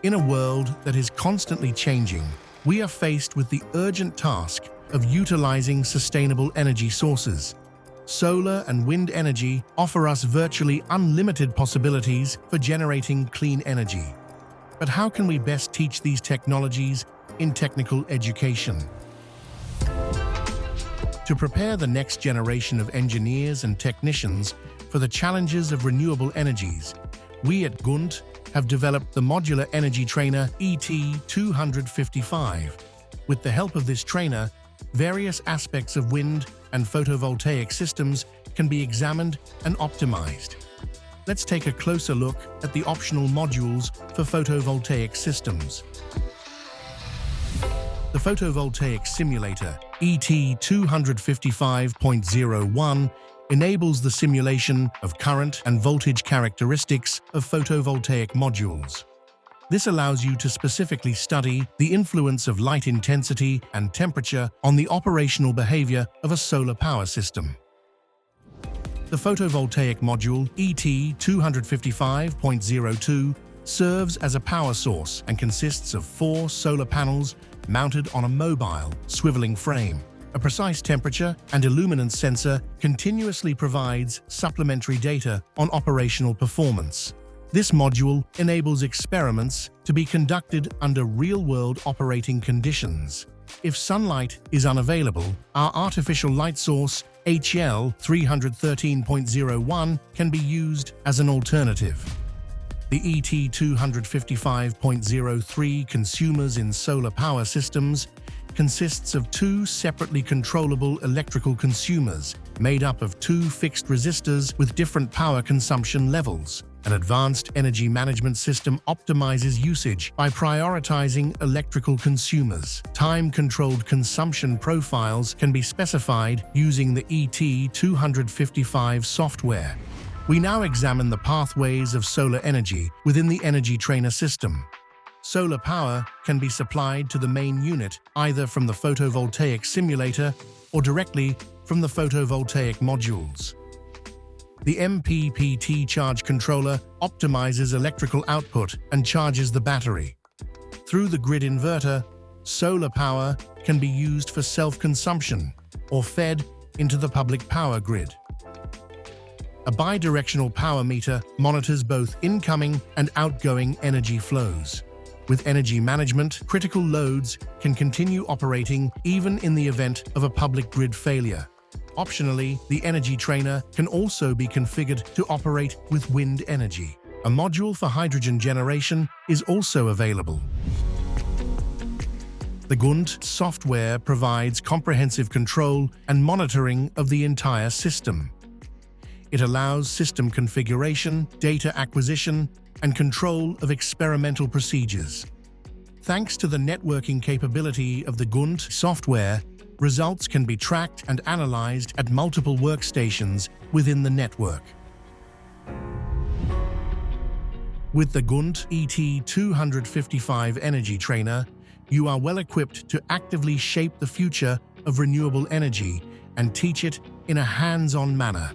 In a world that is constantly changing, we are faced with the urgent task of utilizing sustainable energy sources. Solar and wind energy offer us virtually unlimited possibilities for generating clean energy. But how can we best teach these technologies in technical education? To prepare the next generation of engineers and technicians for the challenges of renewable energies, we at GUNT have developed the modular energy trainer ET255. With the help of this trainer, various aspects of wind and photovoltaic systems can be examined and optimized. Let's take a closer look at the optional modules for photovoltaic systems. The photovoltaic simulator ET255.01 enables the simulation of current and voltage characteristics of photovoltaic modules. This allows you to specifically study the influence of light intensity and temperature on the operational behavior of a solar power system. The photovoltaic module ET255.02 serves as a power source and consists of 4 solar panels mounted on a mobile, swiveling frame. A precise temperature and illuminance sensor continuously provides supplementary data on operational performance. This module enables experiments to be conducted under real-world operating conditions. If sunlight is unavailable, our artificial light source HL313.01 can be used as an alternative. The ET255.03 consumers in solar power systems consists of 2 separately controllable electrical consumers made up of 2 fixed resistors with different power consumption levels. An advanced energy management system optimizes usage by prioritizing electrical consumers. Time-controlled consumption profiles can be specified using the ET255 software. We now examine the pathways of solar energy within the energy trainer system. Solar power can be supplied to the main unit either from the photovoltaic simulator or directly from the photovoltaic modules. The MPPT charge controller optimizes electrical output and charges the battery. Through the grid inverter, solar power can be used for self-consumption or fed into the public power grid. A bidirectional power meter monitors both incoming and outgoing energy flows. With energy management, critical loads can continue operating even in the event of a public grid failure. Optionally, the energy trainer can also be configured to operate with wind energy. A module for hydrogen generation is also available. The GUNT software provides comprehensive control and monitoring of the entire system. It allows system configuration, data acquisition, and control of experimental procedures. Thanks to the networking capability of the GUNT software, results can be tracked and analyzed at multiple workstations within the network. With the GUNT ET255 Energy Trainer, you are well equipped to actively shape the future of renewable energy and teach it in a hands-on manner.